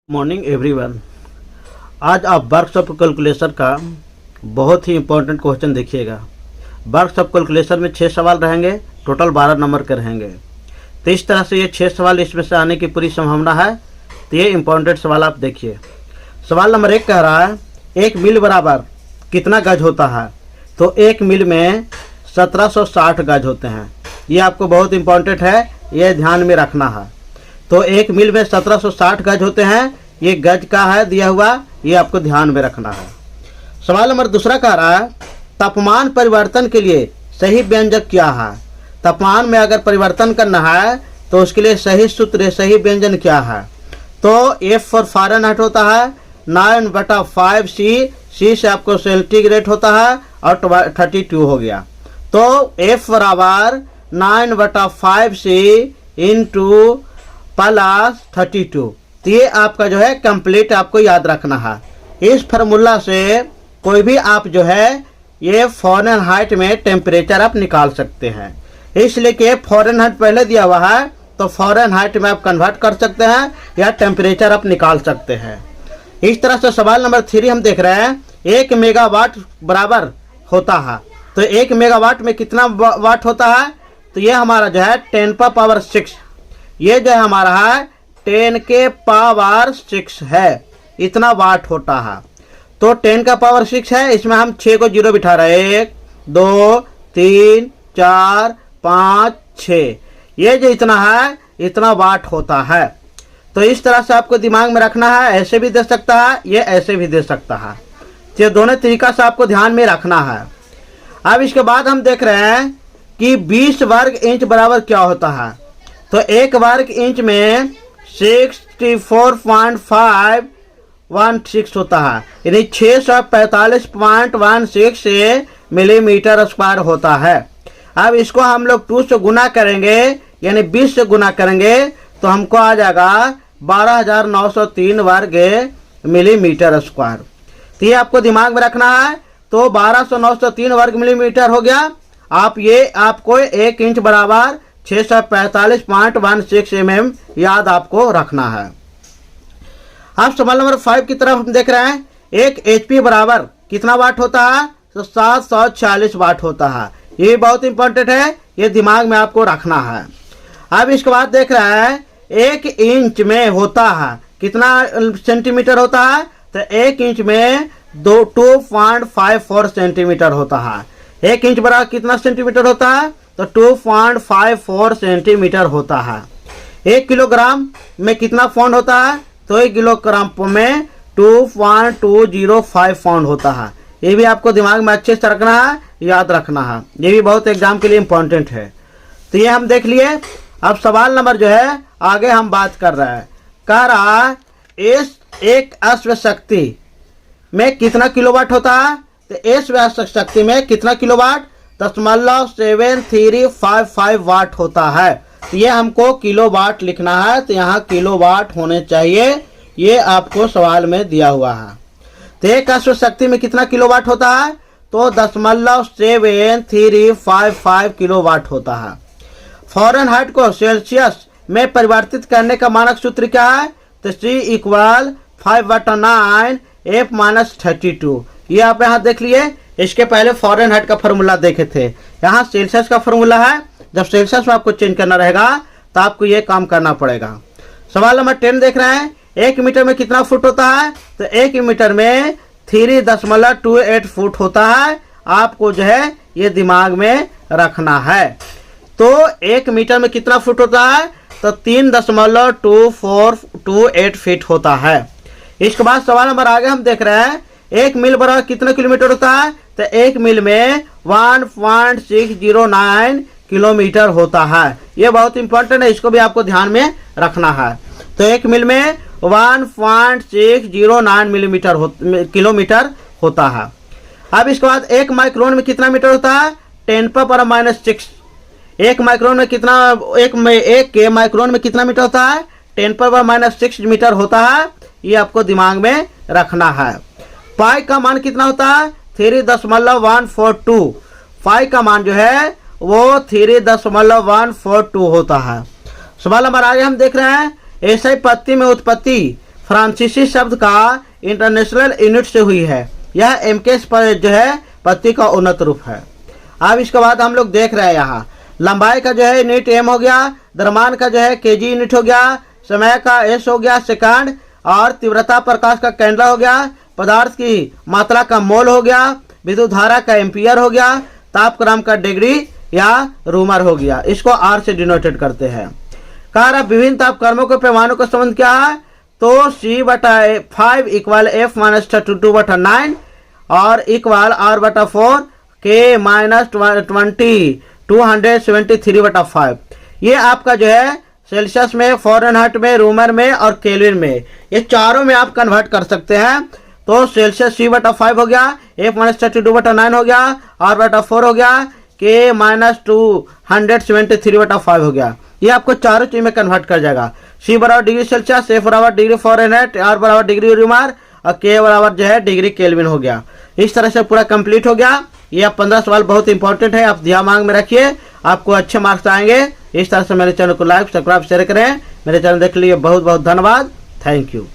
Morning everyone. आज आप workshop calculation का बहुत ही इम्पोर्टेंट क्वेश्चन देखिएगा। वर्कशॉप कैलकुलेशन में 6 सवाल रहेंगे, टोटल 12 नंबर के रहेंगे। तो इस तरह से ये 6 सवाल इसमें से आने की पूरी संभावना है। तो ये इम्पोर्टेंट सवाल आप देखिए। सवाल नंबर 1 कह रहा है एक मील बराबर कितना गज होता है। तो एक मील में 1760 गज होते हैं। ये आपको बहुत इम्पोर्टेंट है, ये ध्यान में रखना है। तो एक मील में 1760 गज होते हैं। ये गज का है दिया हुआ, ये आपको ध्यान में रखना है। सवाल नंबर 2 कह रहा है तापमान परिवर्तन के लिए सही व्यंजक क्या है। तापमान में अगर परिवर्तन करना है तो उसके लिए सही सूत्र, सही व्यंजन क्या है। तो F फॉर फ़ारेनहाइट होता है 9/5 C से आपको सेंटीग्रेड होता है और 32 हो गया। तो F बराबर 9/5 C इंटू +32। तो ये आपका जो है कंप्लीट आपको याद रखना है। इस फार्मूला से कोई भी आप जो है ये फ़ारेनहाइट में टेम्परेचर आप निकाल सकते हैं। इसलिए कि फ़ारेनहाइट पहले दिया हुआ है तो फ़ारेनहाइट में आप कन्वर्ट कर सकते हैं या टेम्परेचर आप निकाल सकते हैं। इस तरह से सवाल नंबर 3 हम देख रहे हैं 1 मेगावाट बराबर होता है। तो 1 मेगावाट में कितना वाट होता है। तो ये हमारा जो है 10⁻⁶, ये जो है हमारा है 10⁻⁶ है, इतना वाट होता है। तो 10⁻⁶ है, इसमें हम 6 को 0 बिठा रहे हैं। 1 2 3 4 5 6, ये जो इतना है इतना वाट होता है। तो इस तरह से आपको दिमाग में रखना है। ऐसे भी दे सकता है, ये ऐसे भी दे सकता है। ये दोनों तरीका से आपको ध्यान में रखना है। अब इसके बाद हम देख रहे हैं कि 20 वर्ग इंच बराबर क्या होता है। तो 1 वर्ग इंच में 64.516 होता है, यानी 645.16 मिलीमीटर स्क्वायर होता है। अब इसको हम लोग 2 से गुना करेंगे, यानी 20 से गुना करेंगे तो हमको आ जाएगा 12,903 वर्ग मिलीमीटर स्क्वायर। तो ये आपको दिमाग में रखना है। तो 12,903 वर्ग मिलीमीटर हो गया। आपको 1 इंच बराबर 645.16 mm याद आपको रखना है। अब सवाल नंबर 5 की तरफ हम देख रहे हैं 1 HP बराबर कितना वाट होता है। तो 740 वाट होता है। ये बहुत इंपॉर्टेंट है, ये दिमाग में आपको रखना है। अब इसके बाद देख रहे हैं 1 इंच में होता है कितना सेंटीमीटर होता है। तो 1 इंच में 2.54 सेंटीमीटर होता है। 1 इंच बराबर कितना सेंटीमीटर होता है। तो 2.54 सेंटीमीटर होता है। 1 किलोग्राम में कितना पाउंड होता है। तो 1 किलोग्राम में 2.205 पाउंड होता है। ये भी आपको दिमाग में अच्छे से रखना है, याद रखना है। ये भी बहुत एग्जाम के लिए इम्पोर्टेंट है। तो ये हम देख लिए। अब सवाल नंबर जो है आगे हम बात कर रहे हैं। कह रहा इस एक अश्व शक्ति में कितना किलोवाट होता है। तो इस अश्व शक्ति में कितना किलोवाट 0.7355 वाट होता है। तो ये हमको किलोवाट लिखना है, तो यहाँ किलोवाट होने चाहिए। ये आपको सवाल में दिया हुआ है। तो एक अश्व शक्ति में कितना किलोवाट होता है। तो 0.7355 किलोवाट होता है। फ़ारेनहाइट को सेल्सियस में परिवर्तित करने का मानक सूत्र क्या है। तो C = 5/9 F - 32। ये आप यहाँ देख लिए। इसके पहले फ़ारेनहाइट का फॉर्मूला देखे थे, यहाँ सेल्सियस का फॉर्मूला है। जब सेल्सियस में आपको चेंज करना रहेगा तो आपको ये काम करना पड़ेगा। सवाल नंबर 10 देख रहे हैं 1 मीटर में कितना फुट होता है। तो 1 मीटर में 3.28 फुट होता है। आपको जो है ये दिमाग में रखना है। तो 1 मीटर में कितना फुट होता है। तो 3.2428 फीट होता है। इसके बाद सवाल नंबर आगे हम देख रहे हैं 1 मील बराबर कितना किलोमीटर होता है। तो 1 मील में 1.609 किलोमीटर होता है। ये बहुत इंपॉर्टेंट है, इसको भी आपको ध्यान में रखना है। तो 1 मील में 1.609 किलोमीटर होता है। अब इसके बाद 1 माइक्रोन में कितना मीटर होता है। 10⁻⁻⁶। 1 माइक्रोन में कितना, एक के माइक्रोन में कितना मीटर होता है। 10⁻⁻6 मीटर होता है। ये आपको दिमाग में रखना है। पाई का मान कितना होता है। 3.142। पाई का मान जो है वो 3.142 होता है। सवाल नंबर आगे हम देख रहे हैं एसआई पत्ती में उत्पत्ति फ्रांसीसी शब्द का इंटरनेशनल यूनिट से हुई है। यह एमके पर जो है पत्ती का उन्नत रूप है। अब इसके बाद हम लोग देख रहे हैं यहाँ लंबाई का जो है यूनिट एम हो गया, द्रव्यमान का जो है केजी यूनिट हो गया, समय का एस हो गया सेकंड, और तीव्रता प्रकाश का कैंडल हो गया, पदार्थ की मात्रा का मोल हो गया, विद्युत धारा का एम्पियर हो गया, तापक्रम का डिग्री या रूमर हो गया। इसको आर से डिनोटेड करते हैं। कह रहा विभिन्न तापक्रमों के पैमानों का संबंध क्या है, तो C/5 इक्वल F माइनस 2/9 और इक्वल R/4 K माइनस 20 273/5। ये आपका जो है सेल्सियस में, फ़ारेनहाइट में, रूमर में और केल्विन में, ये चारों में आप कन्वर्ट कर सकते हैं। तो सेल्सियस C/5 हो गया, F माइनस 32/9 हो गया, R/4 हो गया, K माइनस 273/5 हो गया। ये आपको चारों चीज में कन्वर्ट कर जाएगा। C बराबर डिग्री सेल्सियस, F बराबर डिग्री फ़ारेनहाइट, R बराबर डिग्री रूमर और K बराबर जो है डिग्री केल्विन हो गया। इस तरह से पूरा कंप्लीट हो गया। ये आप 15 सवाल बहुत इंपॉर्टेंट है, आप दिमाग में रखिए, आपको अच्छे मार्क्स आएंगे। इस तरह से मेरे चैनल को लाइक, सब्सक्राइब, शेयर करें। मेरे चैनल देखने के लिए बहुत बहुत धन्यवाद। Thank you.